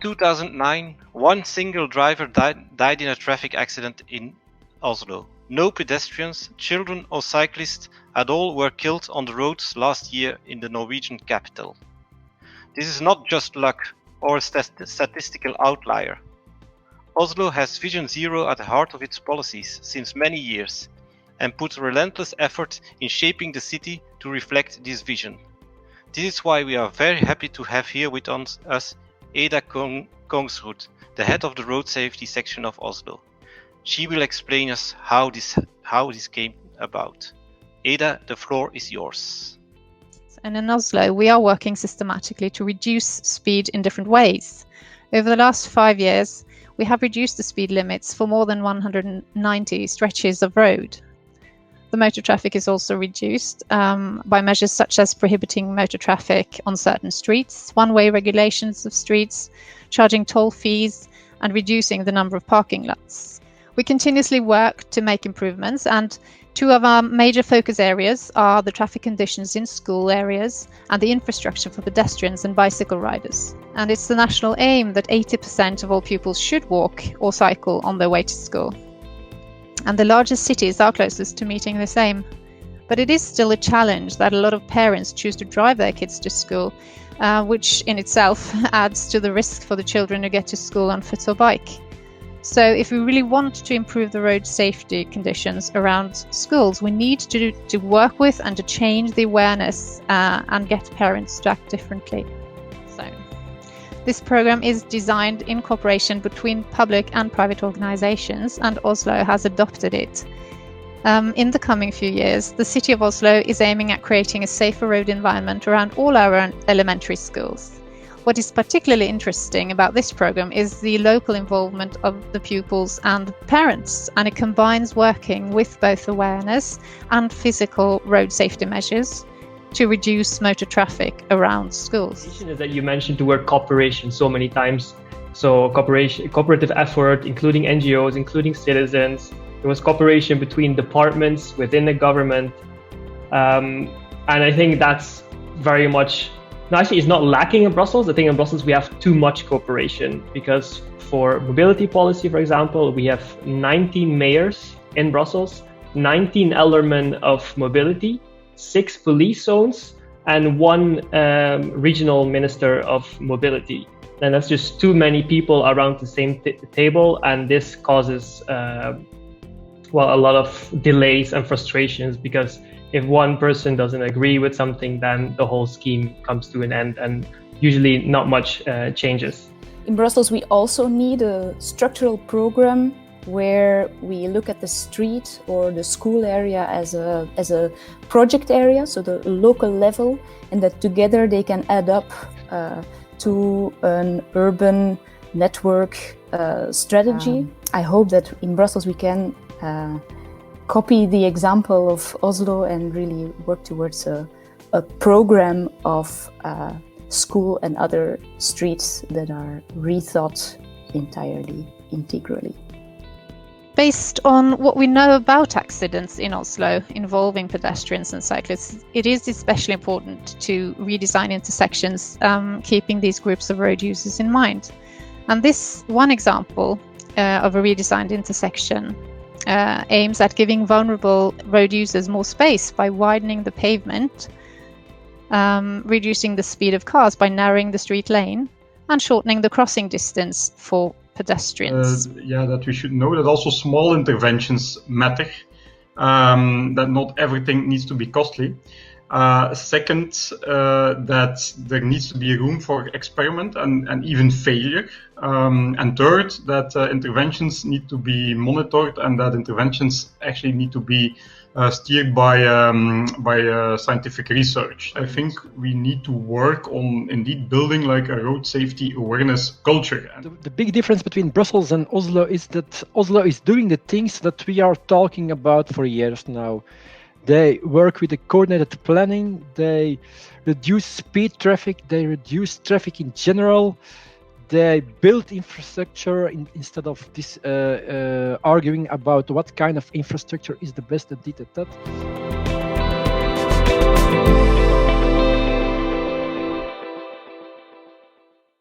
2009, one single driver died in a traffic accident in Oslo. No pedestrians, children or cyclists at all were killed on the roads last year in the Norwegian capital. This is not just luck or a statistical outlier. Oslo has Vision Zero at the heart of its policies since many years and put relentless effort in shaping the city to reflect this vision. This is why we are very happy to have here with us Ada Kongsrud, the head of the road safety section of Oslo. She will explain us how this came about. Ada, the floor is yours. And in Oslo, we are working systematically to reduce speed in different ways. Over the last 5 years, we have reduced the speed limits for more than 190 stretches of road. The motor traffic is also reduced by measures such as prohibiting motor traffic on certain streets, one-way regulations of streets, charging toll fees, and reducing the number of parking lots. We continuously work to make improvements, and two of our major focus areas are the traffic conditions in school areas and the infrastructure for pedestrians and bicycle riders. And it's the national aim that 80% of all pupils should walk or cycle on their way to school. And the largest cities are closest to meeting this aim. But it is still a challenge that a lot of parents choose to drive their kids to school, which in itself adds to the risk for the children who get to school on foot or bike. So if we really want to improve the road safety conditions around schools, we need to work with and to change the awareness and get parents to act differently. So this program is designed in cooperation between public and private organizations, and Oslo has adopted it. In the coming few years, the city of Oslo is aiming at creating a safer road environment around all our elementary schools. What is particularly interesting about this program is the local involvement of the pupils and parents, and it combines working with both awareness and physical road safety measures to reduce motor traffic around schools. Is that you mentioned the word cooperation so many times. So cooperative effort, including NGOs, including citizens. There was cooperation between departments within the government. And I think that's very much, actually it's not lacking in Brussels. I think in Brussels we have too much cooperation, because for mobility policy, for example, we have 19 mayors in Brussels, 19 aldermen of mobility, 6 police zones, and 1 regional minister of mobility. And that's just too many people around the same table, and this causes a lot of delays and frustrations, because if one person doesn't agree with something, then the whole scheme comes to an end, and usually not much changes. In Brussels, we also need a structural program where we look at the street or the school area as a project area, so the local level, and that together they can add up to an urban network strategy. I hope that in Brussels we can copy the example of Oslo and really work towards a program of school and other streets that are rethought entirely, integrally. Based on what we know about accidents in Oslo involving pedestrians and cyclists, it is especially important to redesign intersections, keeping these groups of road users in mind. And this one example of a redesigned intersection aims at giving vulnerable road users more space by widening the pavement, reducing the speed of cars by narrowing the street lane, and shortening the crossing distance for pedestrians. That we should know that also small interventions matter, that not everything needs to be costly. Second, that there needs to be room for experiment and even failure. And third, that interventions need to be monitored, and that interventions actually need to be steered by scientific research. I think we need to work on indeed building like a road safety awareness culture. The big difference between Brussels and Oslo is that Oslo is doing the things that we are talking about for years now. They work with the coordinated planning, they reduce speed traffic, they reduce traffic in general, they build infrastructure instead of this arguing about what kind of infrastructure is the best and that.